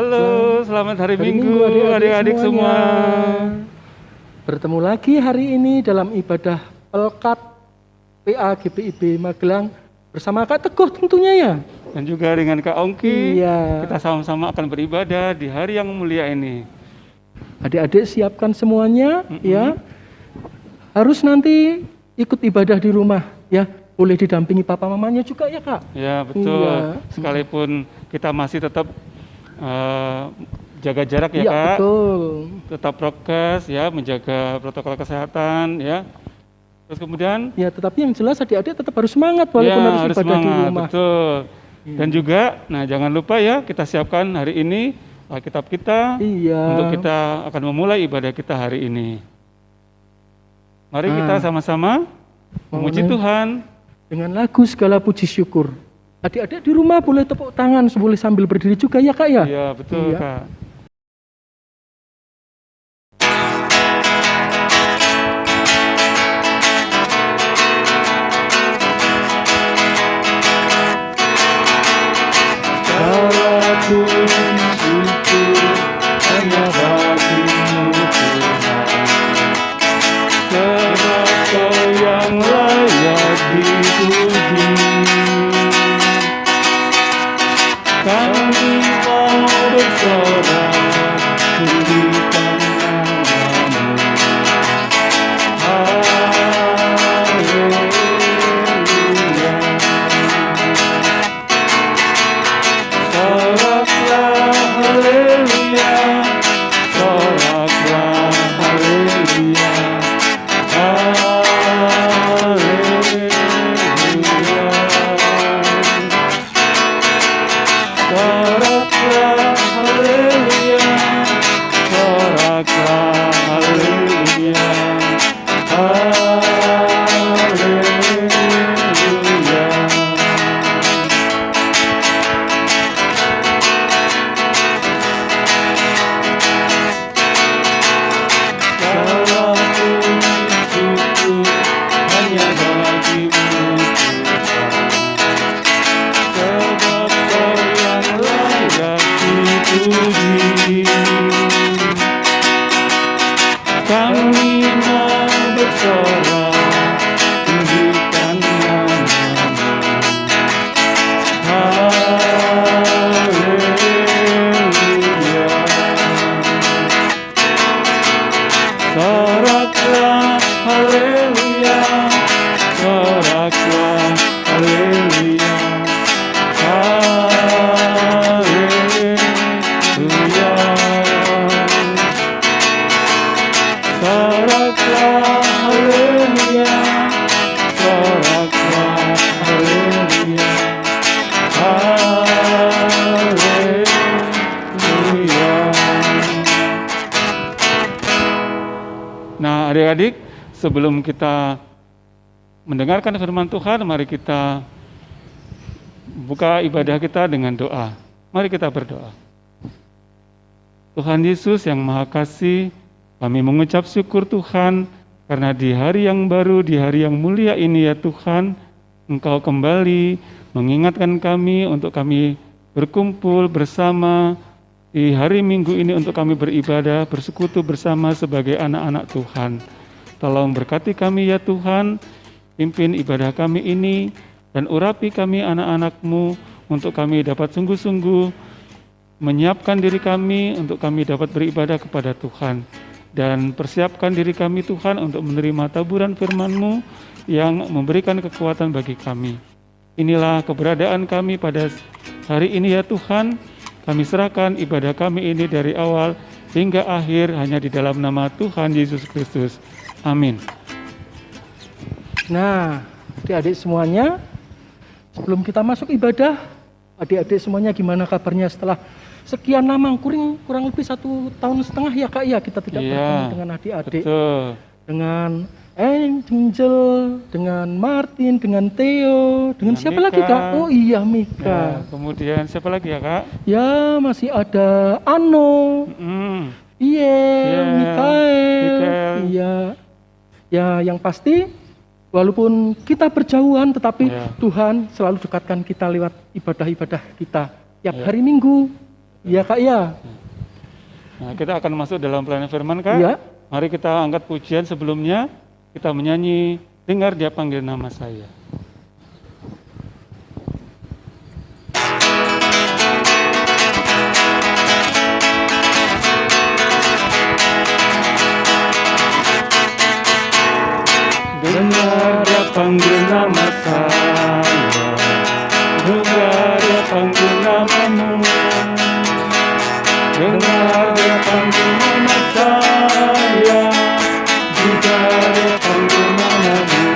Halo, selamat hari Minggu adik-adik semua. Bertemu lagi hari ini dalam ibadah Pelkat PA GPIB Magelang bersama Kak Teguh tentunya ya. Dan juga dengan Kak Ongki, Iya. kita sama-sama akan beribadah di hari yang mulia ini. Adik-adik siapkan semuanya ya. Harus nanti ikut ibadah di rumah ya. Boleh didampingi papa mamanya juga ya Kak. Ya betul, Iya. sekalipun kita masih tetap jaga jarak ya Iya, Kak. betul. Tetap prokes ya, menjaga protokol kesehatan ya. Terus kemudian Ya, tetapi yang jelas adik-adik tetap harus semangat walaupun harus ibadah semangat, di rumah. betul. Dan juga, nah jangan lupa ya, kita siapkan hari ini Alkitab kita untuk kita akan memulai ibadah kita hari ini. Mari kita sama-sama memuji Tuhan dengan lagu segala puji syukur. Adik-adik di rumah boleh tepuk tangan, boleh sambil berdiri juga ya Kak ya? Iya, betul Kak. Adik-adik, sebelum kita mendengarkan firman Tuhan, mari kita buka ibadah kita dengan doa. Mari kita berdoa. Tuhan Yesus yang Maha Kasih, kami mengucap syukur Tuhan, karena di hari yang baru, di hari yang mulia ini ya Tuhan, Engkau kembali mengingatkan kami untuk kami berkumpul bersama di hari Minggu ini untuk kami beribadah, bersekutu bersama sebagai anak-anak Tuhan. Tolong berkati kami ya Tuhan, pimpin ibadah kami ini, dan urapi kami anak-anak-Mu untuk kami dapat sungguh-sungguh menyiapkan diri kami untuk kami dapat beribadah kepada Tuhan. Dan persiapkan diri kami Tuhan untuk menerima taburan firman-Mu yang memberikan kekuatan bagi kami. Inilah keberadaan kami pada hari ini ya Tuhan. Kami serahkan ibadah kami ini dari awal hingga akhir hanya di dalam nama Tuhan Yesus Kristus. Amin. Nah, adik-adik semuanya, sebelum kita masuk ibadah, adik-adik semuanya gimana kabarnya setelah sekian lama, kurang lebih 1,5 tahun ya Kak ya, kita tidak bertemu dengan adik-adik. Betul. Dengan Angel, dengan Martin, dengan Theo, dengan siapa Mika. lagi Kak? Oh iya Mika. Ya, kemudian siapa lagi ya Kak? Ya masih ada Ano, Mikael. Iya. Ya yang pasti, walaupun kita berjauhan, tetapi Tuhan selalu dekatkan kita lewat ibadah-ibadah kita tiap hari Minggu. Iya Kak, iya. Nah, kita akan masuk dalam pelayanan firman, Kak. Iya. Mari kita angkat pujian sebelumnya. Kita menyanyi, dengar dia panggil nama saya. Dengar dia panggil nama saya, dengar dia panggil namamu, dengar dia panggil nama saya, juga dia panggil namamu.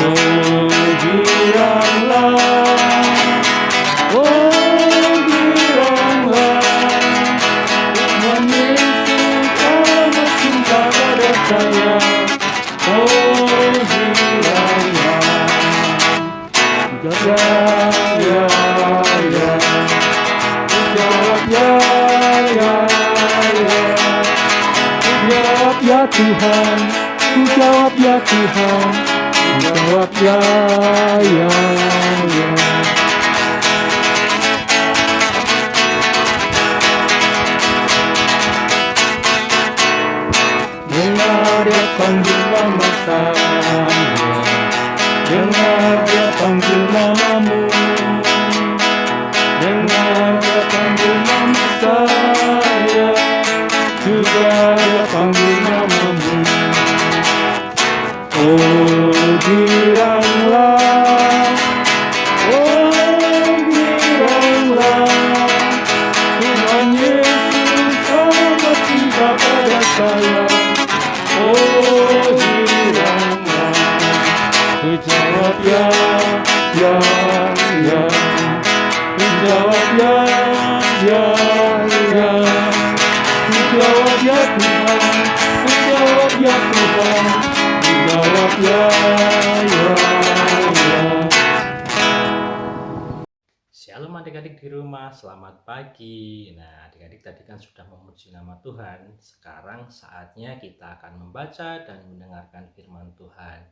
Oh giranglah, oh giranglah, Tuhan Yesus amat cinta pada saya. Oh giranglah, ya ya ya, jawab ya ya ya, jawab ya Tuhan, ku jawab ya Tuhan, ku jawab ya ya ya. Dengar dia panggil nama saya, dengar dia panggil namamu, dengar dia panggil nama saya, juga dia panggil namamu. Oh giranglah, oh giranglah, Tuhan Yesus amat cinta pada saya. Oh giranglah, ku jawab ya ya ya, ku jawab ya ya ya, ku jawab ya Tuhan, ku jawab ya Tuhan, ku jawab ya ya ya. Shalom adik-adik di rumah, selamat pagi. Nah, adik-adik tadi kan sudah memuji nama Tuhan. Sekarang saatnya kita akan membaca dan mendengarkan firman Tuhan.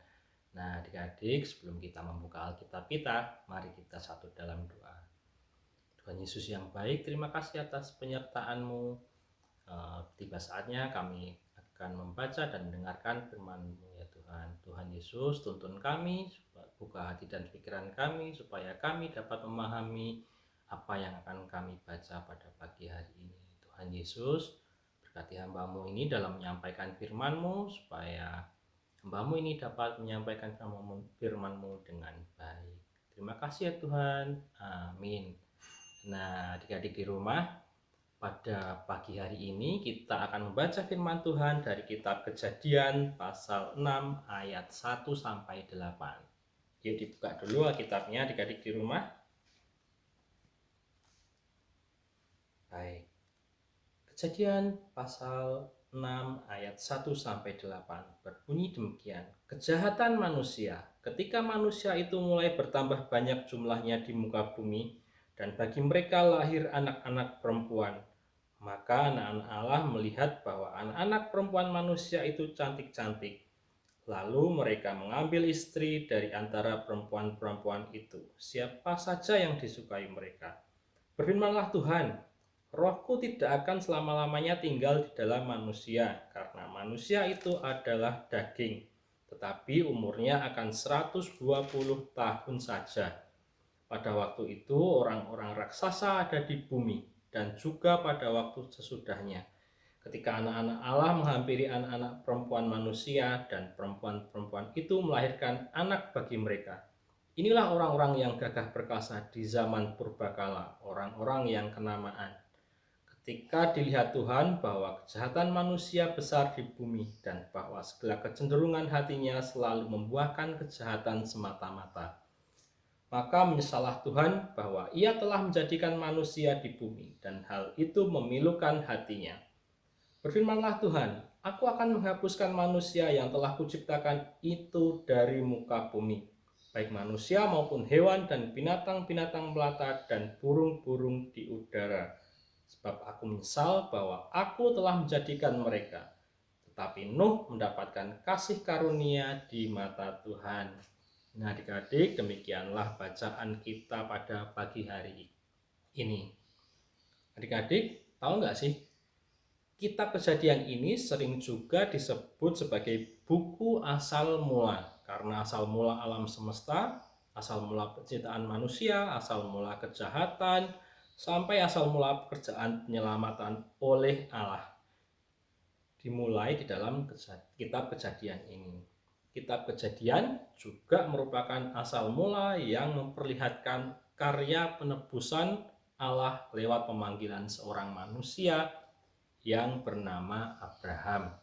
Nah, adik-adik, sebelum kita membuka Alkitab kita, mari kita satu dalam doa. Tuhan Yesus yang baik, terima kasih atas penyertaan-Mu. Tiba saatnya kami akan membaca dan mendengarkan firman-Mu ya Tuhan. Tuhan Yesus, tuntun kami, buka hati dan pikiran kami, supaya kami dapat memahami apa yang akan kami baca pada pagi hari ini. Tuhan Yesus, berkati hamba-Mu ini dalam menyampaikan firman-Mu, supaya hamba-Mu ini dapat menyampaikan firman-Mu dengan baik. Terima kasih ya Tuhan, amin. Nah, adik-adik di rumah, pada pagi hari ini kita akan membaca firman Tuhan dari kitab Kejadian pasal 6 ayat 1 sampai 8. Yuk dibuka dulu Alkitabnya adik-adik di rumah. Baik. Kejadian pasal 6 ayat 1 sampai 8 berbunyi demikian. Kejahatan manusia. Ketika manusia itu mulai bertambah banyak jumlahnya di muka bumi, dan bagi mereka lahir anak-anak perempuan, maka anak-anak Allah melihat bahwa anak-anak perempuan manusia itu cantik-cantik. Lalu mereka mengambil istri dari antara perempuan-perempuan itu, siapa saja yang disukai mereka. Berfirmanlah Tuhan, Rohku tidak akan selama-lamanya tinggal di dalam manusia, karena manusia itu adalah daging, tetapi umurnya akan 120 tahun saja. Pada waktu itu orang-orang raksasa ada di bumi, dan juga pada waktu sesudahnya, ketika anak-anak Allah menghampiri anak-anak perempuan manusia, dan perempuan-perempuan itu melahirkan anak bagi mereka. Inilah orang-orang yang gagah perkasa di zaman purbakala, orang-orang yang kenamaan. Ketika dilihat Tuhan bahwa kejahatan manusia besar di bumi, dan bahwa segala kecenderungan hatinya selalu membuahkan kejahatan semata-mata, maka menyesallah Tuhan bahwa Ia telah menjadikan manusia di bumi, dan hal itu memilukan hatinya. Berfirmanlah Tuhan, Aku akan menghapuskan manusia yang telah kuciptakan itu dari muka bumi, baik manusia maupun hewan dan binatang-binatang melata dan burung-burung di udara. Sebab aku menyesal bahwa aku telah menjadikan mereka. Tetapi Nuh mendapatkan kasih karunia di mata Tuhan. Nah adik-adik, demikianlah bacaan kita pada pagi hari ini. Adik-adik, tahu nggak sih? Kitab Kejadian ini sering juga disebut sebagai buku asal mula. Karena asal mula alam semesta, asal mula penciptaan manusia, asal mula kejahatan, sampai asal mula pekerjaan penyelamatan oleh Allah. Dimulai di dalam kitab Kejadian ini. Kitab Kejadian juga merupakan asal mula yang memperlihatkan karya penebusan Allah lewat pemanggilan seorang manusia yang bernama Abraham.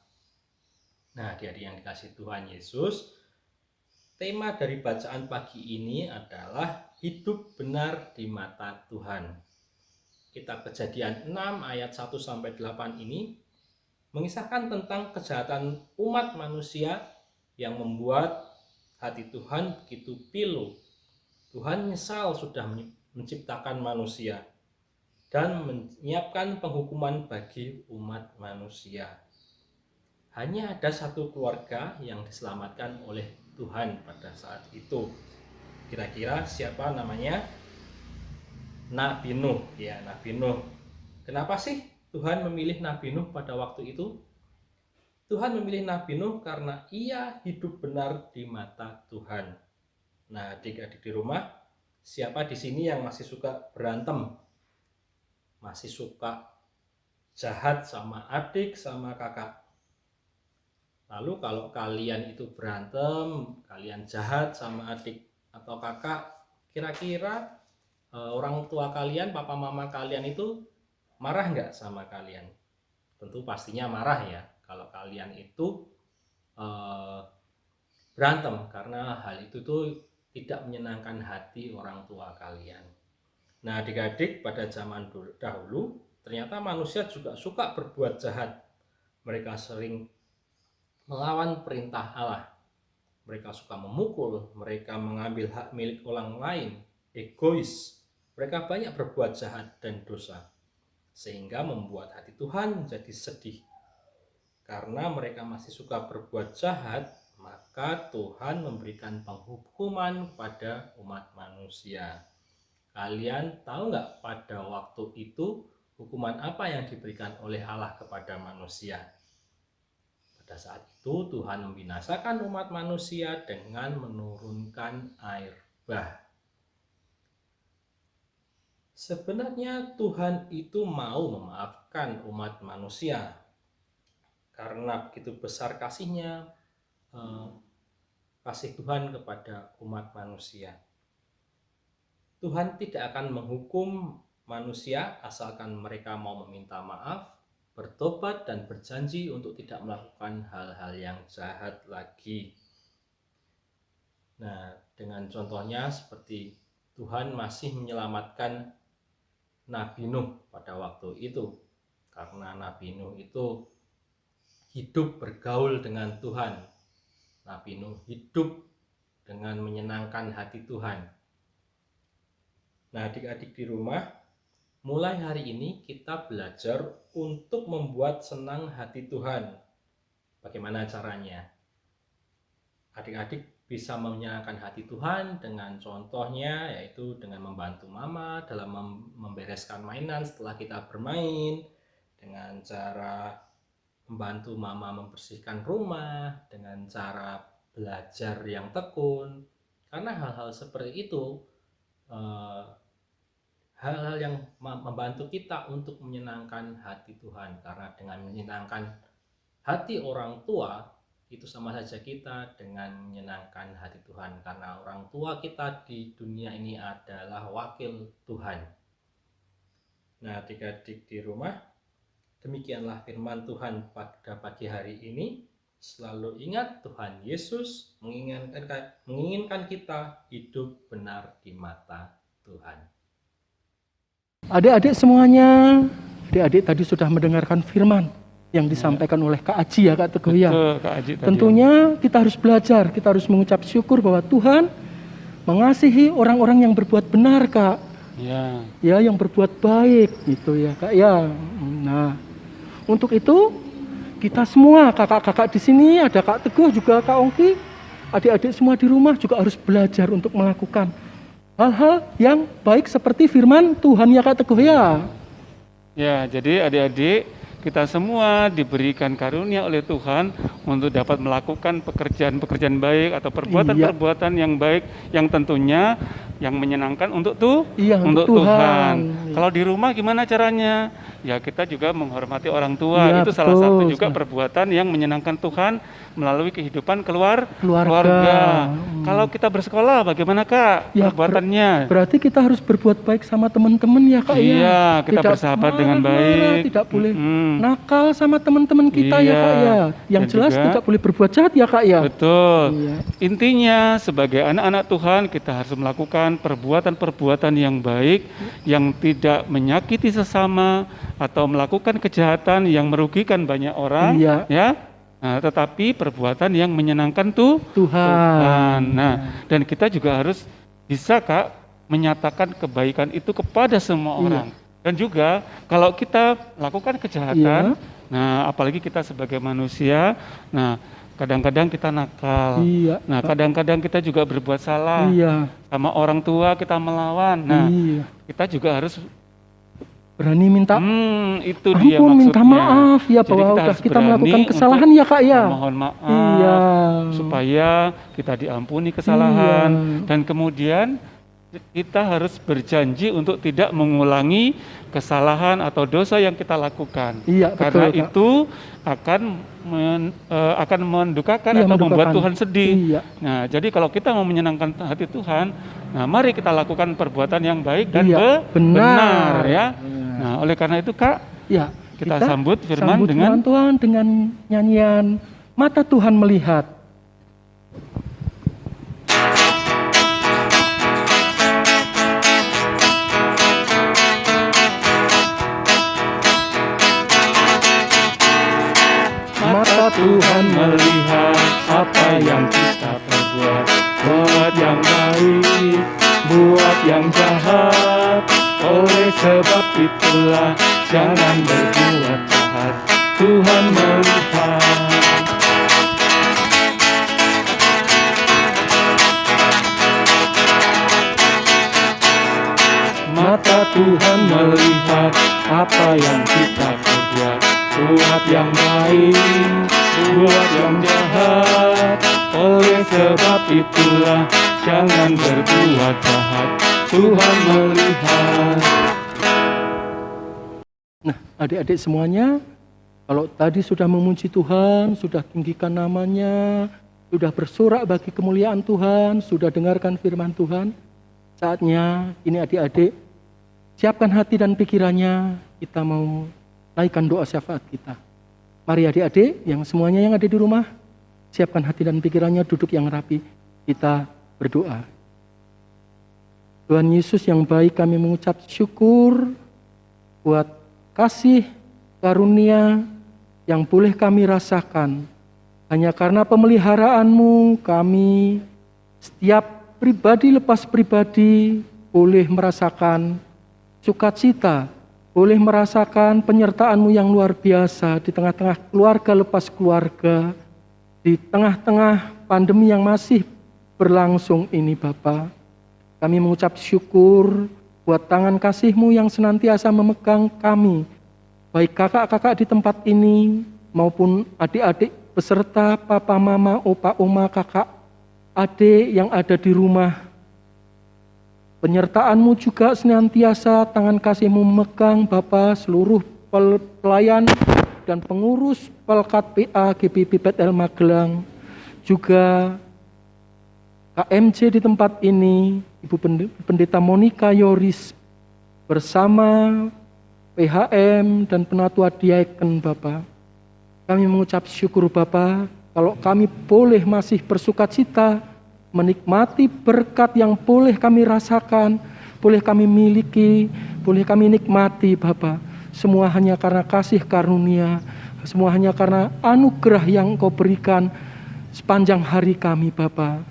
Nah, adik-adik yang dikasihi Tuhan Yesus, tema dari bacaan pagi ini adalah hidup benar di mata Tuhan. Kitab Kejadian 6 ayat 1-8 ini mengisahkan tentang kejahatan umat manusia yang membuat hati Tuhan begitu pilu. Tuhan nyesal sudah menciptakan manusia dan menyiapkan penghukuman bagi umat manusia. Hanya ada satu keluarga yang diselamatkan oleh Tuhan pada saat itu. Kira-kira siapa namanya? Nabi Nuh. Ya, Nabi Nuh. Kenapa sih Tuhan memilih Nabi Nuh pada waktu itu? Tuhan memilih Nabi Nuh karena ia hidup benar di mata Tuhan. Nah, adik-adik di rumah, siapa di sini yang masih suka berantem? Masih suka jahat sama adik, sama kakak? Lalu kalau kalian itu berantem, kalian jahat sama adik atau kakak, kira-kira orang tua kalian, papa mama kalian itu marah nggak sama kalian? Tentu pastinya marah ya kalau kalian itu berantem, karena hal itu tuh tidak menyenangkan hati orang tua kalian. Nah, adik-adik, pada zaman dahulu ternyata manusia juga suka berbuat jahat. Mereka sering melawan perintah Allah. Mereka suka memukul, mereka mengambil hak milik orang lain, egois. Mereka banyak berbuat jahat dan dosa, sehingga membuat hati Tuhan jadi sedih. Karena mereka masih suka berbuat jahat, maka Tuhan memberikan penghukuman pada umat manusia. Kalian tahu nggak pada waktu itu hukuman apa yang diberikan oleh Allah kepada manusia? Pada saat itu Tuhan membinasakan umat manusia dengan menurunkan air bah. Sebenarnya Tuhan itu mau memaafkan umat manusia karena begitu besar kasihnya, kasih Tuhan kepada umat manusia. Tuhan tidak akan menghukum manusia asalkan mereka mau meminta maaf, bertobat, dan berjanji untuk tidak melakukan hal-hal yang jahat lagi. Nah, dengan contohnya seperti Tuhan masih menyelamatkan Nabi Nuh pada waktu itu, karena Nabi Nuh itu hidup bergaul dengan Tuhan. Nabi Nuh hidup dengan menyenangkan hati Tuhan. Nah, adik-adik di rumah, mulai hari ini kita belajar untuk membuat senang hati Tuhan. Bagaimana caranya? Adik-adik bisa menyenangkan hati Tuhan dengan contohnya, yaitu dengan membantu mama dalam membereskan mainan setelah kita bermain, dengan cara membantu mama membersihkan rumah, dengan cara belajar yang tekun. Karena hal-hal seperti itu hal-hal yang membantu kita untuk menyenangkan hati Tuhan. Karena dengan menyenangkan hati orang tua, itu sama saja kita dengan menyenangkan hati Tuhan. Karena orang tua kita di dunia ini adalah wakil Tuhan. Nah, adik-adik di rumah, demikianlah firman Tuhan pada pagi hari ini. Selalu ingat, Tuhan Yesus menginginkan kita hidup benar di mata Tuhan. Adik-adik semuanya, adik-adik tadi sudah mendengarkan firman yang disampaikan oleh Kak Aji ya, Kak Teguh ya. Kak Aji tadi. Tentunya kita harus belajar, kita harus mengucap syukur bahwa Tuhan mengasihi orang-orang yang berbuat benar, Kak. Ya. Ya, yang berbuat baik gitu ya, Kak ya. Nah, untuk itu kita semua kakak-kakak di sini, ada Kak Teguh juga Kak Ongki, adik-adik semua di rumah juga harus belajar untuk melakukan hal-hal yang baik seperti firman Tuhan ya, Kak Teguh ya. Ya, jadi adik-adik kita semua diberikan karunia oleh Tuhan untuk dapat melakukan pekerjaan-pekerjaan baik atau perbuatan-perbuatan yang baik yang tentunya yang menyenangkan untuk untuk Tuhan. Kalau di rumah gimana caranya? Ya kita juga menghormati orang tua. Iya, Itu salah satu betul. juga perbuatan yang menyenangkan Tuhan melalui kehidupan keluarga. Kalau kita bersekolah bagaimana Kak Ya, perbuatannya? Berarti kita harus berbuat baik sama teman-teman ya Kak ya. Iya, kita Tidak bersahabat dengan marah-marah, baik. tidak boleh nakal sama teman-teman kita ya Kak ya. Yang Dan jelas juga- tidak boleh berbuat jahat ya Kak ya. Betul. Iya. Intinya sebagai anak-anak Tuhan kita harus melakukan perbuatan-perbuatan yang baik yang tidak menyakiti sesama atau melakukan kejahatan yang merugikan banyak orang, Iya. ya. Nah, tetapi perbuatan yang menyenangkan Tuhan. Nah, dan kita juga harus bisa Kak menyatakan kebaikan itu kepada semua orang. Dan juga kalau kita lakukan kejahatan, nah apalagi kita sebagai manusia, nah kadang-kadang kita nakal. Iya. Nah, kadang-kadang kita juga berbuat salah. Iya. Sama orang tua kita melawan. Nah, Iya. kita juga harus Berani minta itu dia ampun, maksudnya. minta maaf ya Jadi bahwa harus kita berani melakukan untuk kesalahan ya Kak ya. Mohon maaf. Iya. Supaya kita diampuni kesalahan Iya. dan kemudian kita harus berjanji untuk tidak mengulangi kesalahan atau dosa yang kita lakukan. Iya, Karena betul, Kak. itu akan mendukakan Iya, atau membuat mendukakan. Tuhan sedih. Iya. Nah, jadi kalau kita mau menyenangkan hati Tuhan, nah mari kita lakukan perbuatan yang baik dan Iya, benar ya. Iya. Nah, oleh karena itu Kak, Ya, kita sambut firman sambut dengan firman Tuhan dengan nyanyian Mata Tuhan Melihat. mata Tuhan melihat apa yang kita perbuat, buat yang baik, buat yang jahat. Oleh sebab itulah jangan berbuat jahat. Tuhan melihat. Mata Tuhan melihat apa yang kita perbuat, buat yang baik, buat yang jahat. Oleh sebab itulah jangan berbuat jahat. Tuhan melihat. Nah, adik-adik semuanya, kalau tadi sudah memuji Tuhan, sudah tinggikan namanya, sudah bersorak bagi kemuliaan Tuhan, sudah dengarkan firman Tuhan, saatnya ini adik-adik siapkan hati dan pikirannya, kita mau naikkan doa syafaat kita. Mari adik-adik yang semuanya yang ada di rumah, siapkan hati dan pikirannya, duduk yang rapi, kita berdoa. Tuhan Yesus yang baik, kami mengucap syukur buat kasih karunia yang boleh kami rasakan. Hanya karena pemeliharaanmu kami setiap pribadi lepas pribadi boleh merasakan sukacita, boleh merasakan penyertaan-Mu yang luar biasa di tengah-tengah keluarga lepas keluarga, di tengah-tengah pandemi yang masih berlangsung ini Bapa. Kami mengucap syukur buat tangan kasih-Mu yang senantiasa memegang kami, baik kakak-kakak di tempat ini maupun adik-adik beserta papa, mama, opa, oma, kakak, adik yang ada di rumah. Penyertaan-Mu juga senantiasa tangan kasih-Mu memegang Bapa seluruh pelayan dan pengurus Pelkat PA GPIP PTL Magelang, juga KMJ di tempat ini, Ibu Pendeta Monica Yoris bersama PHM dan Penatua Diaken Bapak. Kami mengucap syukur Bapak, kalau kami boleh masih bersukacita, menikmati berkat yang boleh kami rasakan, boleh kami miliki, boleh kami nikmati Bapak. Semua hanya karena kasih karunia, semua hanya karena anugerah yang Engkau berikan sepanjang hari kami Bapak.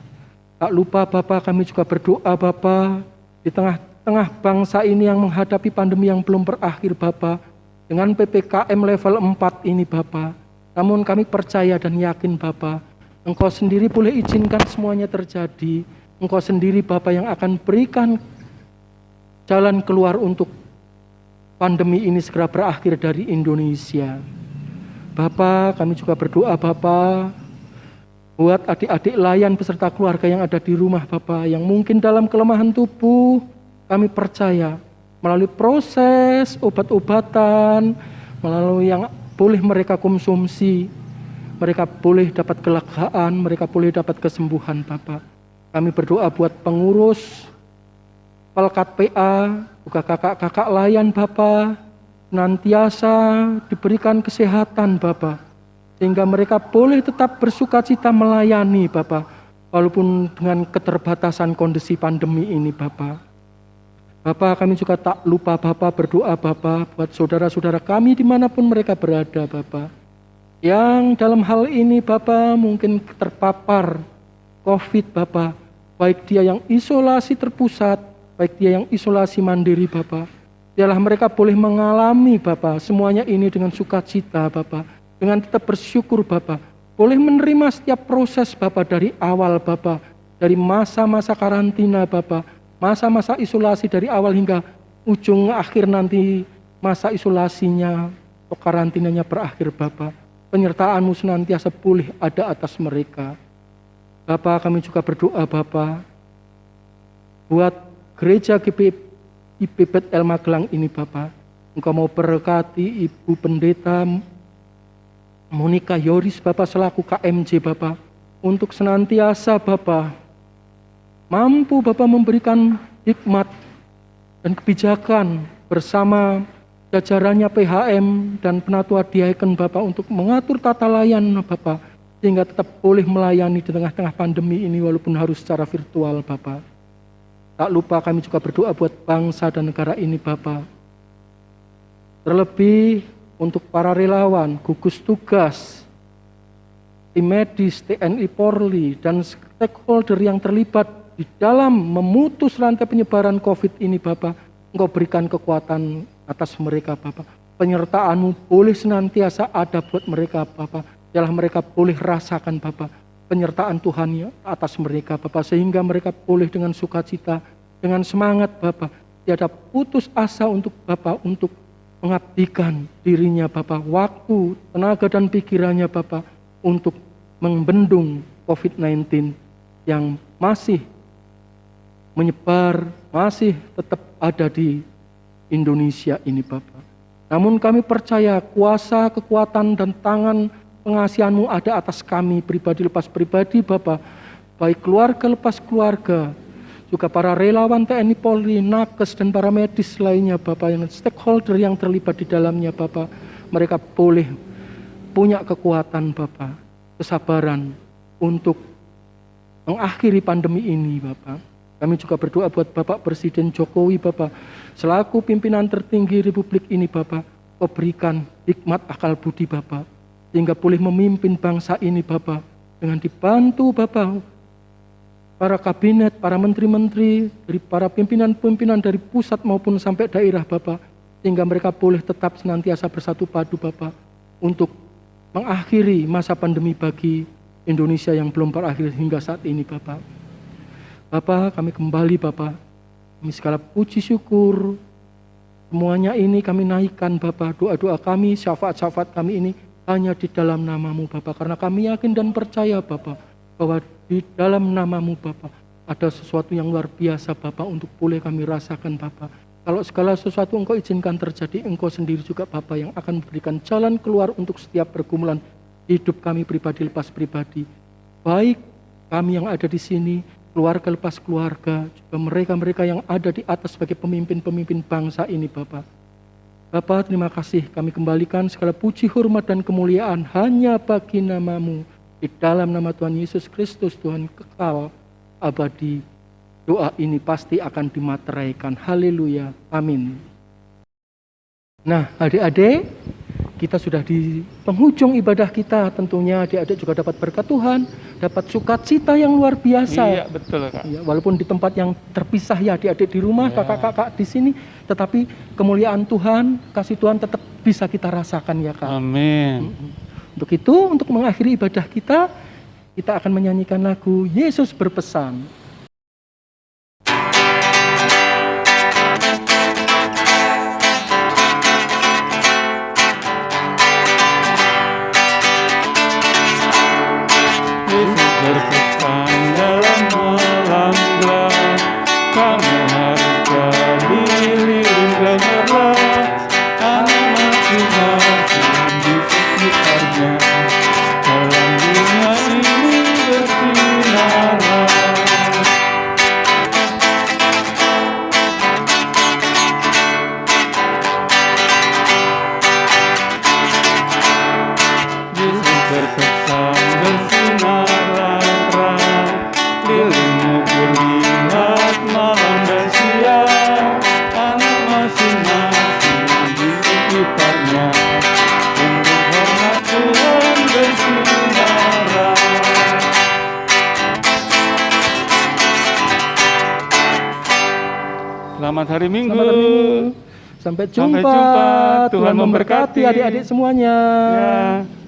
Tak lupa Bapak, kami juga berdoa Bapak, di tengah bangsa ini yang menghadapi pandemi yang belum berakhir Bapak, dengan PPKM level 4 ini Bapak. Namun kami percaya dan yakin Bapak, Engkau sendiri boleh izinkan semuanya terjadi. Engkau sendiri Bapak yang akan berikan jalan keluar untuk pandemi ini segera berakhir dari Indonesia. Bapa, kami juga berdoa Bapa, buat adik-adik layan beserta keluarga yang ada di rumah Bapa, yang mungkin dalam kelemahan tubuh, kami percaya melalui proses obat-obatan, melalui yang boleh mereka konsumsi, mereka boleh dapat kelegaan, mereka boleh dapat kesembuhan Bapa. Kami berdoa buat pengurus Pelkat PA, juga kakak-kakak layan Bapa, senantiasa diberikan kesehatan Bapa, sehingga mereka boleh tetap bersukacita melayani Bapa, walaupun dengan keterbatasan kondisi pandemi ini Bapa. Bapa, kami juga tak lupa Bapa berdoa Bapa buat saudara-saudara kami dimanapun mereka berada Bapa, yang dalam hal ini Bapa mungkin terpapar COVID Bapa, baik dia yang isolasi terpusat, baik dia yang isolasi mandiri Bapa. Biarlah mereka boleh mengalami Bapa semuanya ini dengan sukacita Bapa, dengan tetap bersyukur Bapa, boleh menerima setiap proses Bapa dari awal Bapa, dari masa-masa karantina Bapa, masa-masa isolasi dari awal hingga ujung akhir nanti masa isolasinya atau karantinanya berakhir Bapa. Penyertaan-Mu senantiasa boleh ada atas mereka. Bapa, kami juga berdoa Bapa buat gereja GPIP Bethel Magelang ini Bapa. Engkau mau berkati Ibu Pendeta Monica Yoris Bapa selaku KMJ Bapa, untuk senantiasa Bapa mampu Bapa memberikan hikmat dan kebijakan bersama jajarannya PHM dan penatua diaken Bapa untuk mengatur tata layan Bapa, sehingga tetap boleh melayani di tengah-tengah pandemi ini walaupun harus secara virtual Bapa. Tak lupa kami juga berdoa buat bangsa dan negara ini Bapa. Terlebih untuk para relawan, gugus tugas, tim medis, TNI Polri, dan stakeholder yang terlibat di dalam memutus rantai penyebaran COVID ini Bapa. Engkau berikan kekuatan atas mereka Bapa. Penyertaan-Mu boleh senantiasa ada buat mereka Bapa. Biarlah mereka boleh rasakan Bapa penyertaan Tuhan ya atas mereka Bapa, sehingga mereka boleh dengan sukacita, dengan semangat Bapa, tiada putus asa untuk Bapa, untuk mengabdikan dirinya Bapa, waktu, tenaga dan pikirannya Bapa, untuk membendung COVID-19 yang masih menyebar, masih tetap ada di Indonesia ini Bapa. Namun kami percaya kuasa, kekuatan dan tangan pengasihan-Mu ada atas kami pribadi lepas pribadi Bapa, baik keluarga lepas keluarga, juga para relawan TNI Polri, nakes dan para medis lainnya Bapa, yang stakeholder yang terlibat di dalamnya Bapa. Mereka boleh punya kekuatan Bapa, kesabaran untuk mengakhiri pandemi ini Bapa. Kami juga berdoa buat Bapak Presiden Jokowi Bapa, selaku pimpinan tertinggi Republik ini Bapa, Kau berikan hikmat akal budi Bapa, sehingga boleh memimpin bangsa ini Bapa, dengan dibantu Bapa para kabinet, para menteri-menteri, dari para pimpinan-pimpinan dari pusat maupun sampai daerah Bapa, sehingga mereka boleh tetap senantiasa bersatu padu Bapa, untuk mengakhiri masa pandemi bagi Indonesia yang belum berakhir hingga saat ini Bapa. Bapa, kami kembali Bapa, kami segala puji syukur, semuanya ini kami naikkan Bapa, doa-doa kami, syafaat-syafaat kami ini hanya di dalam nama-Mu Bapa, karena kami yakin dan percaya Bapa, bahwa di dalam nama-Mu Bapa ada sesuatu yang luar biasa Bapa untuk boleh kami rasakan Bapa. Kalau segala sesuatu Engkau izinkan terjadi, Engkau sendiri juga Bapa yang akan memberikan jalan keluar untuk setiap pergumulan hidup kami pribadi lepas pribadi. Baik kami yang ada di sini, keluarga lepas keluarga, juga mereka-mereka yang ada di atas sebagai pemimpin-pemimpin bangsa ini Bapa. Bapa, terima kasih, kami kembalikan segala puji, hormat dan kemuliaan hanya bagi nama-Mu. Di dalam nama Tuhan Yesus Kristus, Tuhan kekal abadi, doa ini pasti akan dimateraikan. Haleluya, amin. Nah adik-adik, kita sudah di penghujung ibadah kita. Tentunya adik-adik juga dapat berkat Tuhan, dapat sukacita yang luar biasa. Iya, betul Kak. Ya, walaupun di tempat yang terpisah ya adik-adik di rumah, kakak-kakak di sini, tetapi kemuliaan Tuhan, kasih Tuhan tetap bisa kita rasakan ya Kak. Amin. Untuk itu, untuk mengakhiri ibadah kita akan menyanyikan lagu Yesus Berpesan. Selamat hari Minggu. Selamat hari Minggu. Sampai jumpa. Sampai jumpa. Tuhan memberkati adik-adik semuanya. Ya.